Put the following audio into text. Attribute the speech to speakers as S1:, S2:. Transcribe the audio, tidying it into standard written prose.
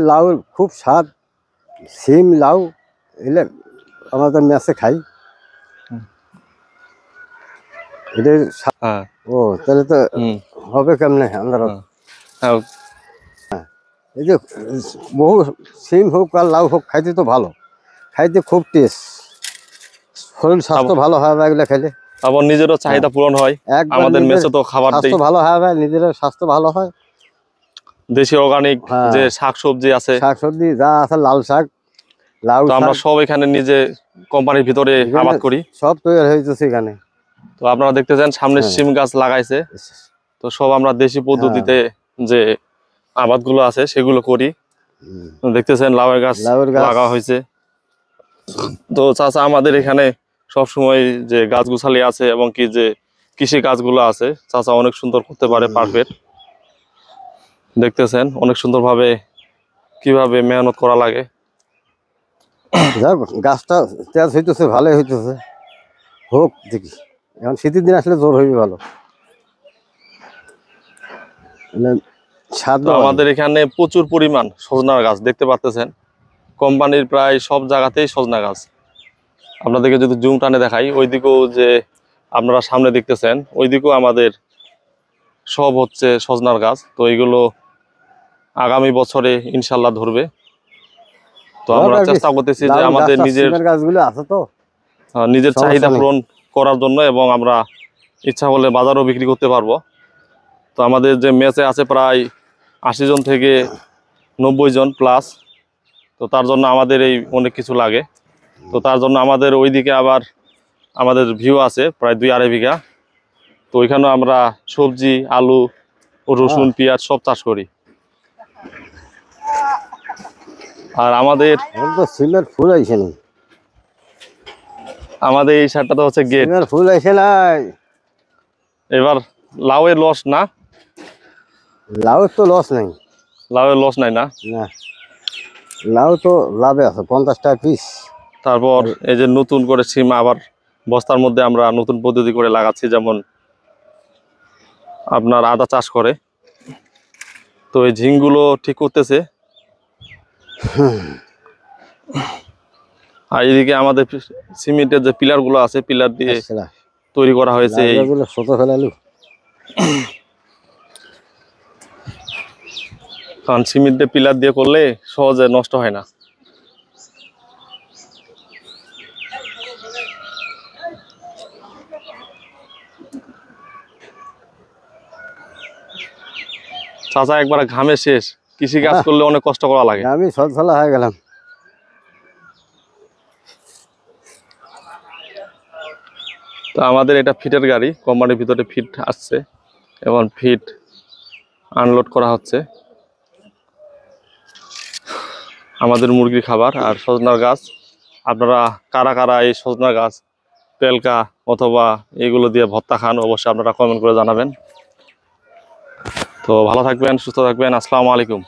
S1: লাউ খুব স্বাদ, সিম লাউ এলে আমাদের মেসে খাই। এটা
S2: হ্যাঁ।
S1: ও তাহলে তো হবে কেমনে আমরা। এই যে বহু সিম হোক আর লাউ হোক খাইতে তো ভালো, খাইতে খুব টেস্ট, শরীর স্বাস্থ্য ভালো হয় এগুলো খাইলে।
S2: আবার নিজেরও চাহিদা পূরণ হয়, আমাদের মেসে তো খাবার দেই,
S1: স্বাস্থ্য ভালো হয়, নিজের স্বাস্থ্য ভালো হয়।
S2: দেশি অর্গানিক যে শাকসবজি আছে,
S1: শাকসবজি যা আছে, লাল শাক, লাউ
S2: তো আমরা সব এখানে নিজে কোম্পানির ভিতরে আবাদ করি,
S1: সব তৈরি হয়েছে এখানে।
S2: তো আপনারা দেখতেছেন সামনে সিম গাছ লাগাইছে, তো সব আমরা দেশি পদ্ধতিতে যে আবাদগুলো আছে সেগুলো করি। দেখতেছেন লাউয়ের গাছ লাগা হয়েছে। তো চাচা আমাদের এখানে সবসময় যে গাছ গুছালি আছে এবং কি যে কৃষি কাজগুলো আছে চাচা অনেক সুন্দর করতে পারে, পারফেক্ট। দেখতেছেন অনেক সুন্দরভাবে কিভাবে মেহনত করা লাগে।
S1: গাছটা তেজ হইতেছে, ভালোই হইতেছে, হোক দেখি। এখন শীতের দিন আসলে জোর হইবে ভালো।
S2: আমাদের এখানে প্রচুর পরিমাণ সজনার গাছ দেখতে পাচ্ছেন, কোম্পানির প্রায় সব জায়গাতেই সজনা গাছ। আপনাদেরকে যদি জুম টানে দেখাই, ওইদিকেও যে আপনারা সামনে দেখতেছেন ওইদিকেও আমাদের সব হচ্ছে সজনার গাছ। তো এইগুলো আগামী বছরে ইনশাল্লাহ ধরবে। তো আমরা চেষ্টা করতেছি যে আমাদের নিজের চাহিদা পূরণ করার জন্য, এবং আমরা ইচ্ছা হলে বাজারও বিক্রি করতে পারবো। তো আমাদের যে মেসে আছে প্রায় 80 জন থেকে 90 জন প্লাস, তো তার জন্য আমাদের এই অনেক কিছু লাগে। তো তার জন্য আমাদের ওইদিকে আবার আমাদের ভিউ আছে প্রায় 2-2.5 বিঘা, তো ওইখানেও আমরা সবজি, আলু, রসুন, পেঁয়াজ সব চাষ করি। আর আমাদের
S1: সিমের ফুল আইছে না,
S2: আমাদের এই সাইডটা তো হচ্ছে গেট,
S1: ফুল আইছে নাই।
S2: এবার লাউয়ের লস না,
S1: লাউ তো লস নাই,
S2: লাউয়ের লস নাই না,
S1: লাউ তো লাভে আছে, 50 টাকা পিস।
S2: তারপর এই যে নতুন করে সিম আবার বস্তার মধ্যে আমরা নতুন পদ্ধতি করে লাগাচ্ছি, যেমন আপনার আদা চাষ করে। তো এই ঝিংগুলো ঠিক করতেছে। আর এদিকে আমাদের সিমেন্টের যে পিলার গুলো আছে, পিলার দিয়ে তৈরি করা হয়েছে। কারণ সিমেন্টের পিলার দিয়ে করলে সহজে নষ্ট হয় না। চাচা একবার ঘামে শেষ, কৃষি কাজ করলে অনেক কষ্ট করা লাগে।
S1: আমি সলসলা হয়ে গেলাম।
S2: তো আমাদের এটা ফিটের গাড়ি, কোম্পানির ভিতরে ফিট আসছে এবং ফিট আনলোড করা হচ্ছে। আমাদের মুরগির খাবার আর সজনার গাছ। আপনারা কারা কারা এই সজনা গাছ, পেলকা অথবা এগুলো দিয়ে ভর্তা খান, অবশ্যই আপনারা কমেন্ট করে জানাবেন। তো ভালো থাকবেন, সুস্থ থাকবেন। আসসালামু আলাইকুম।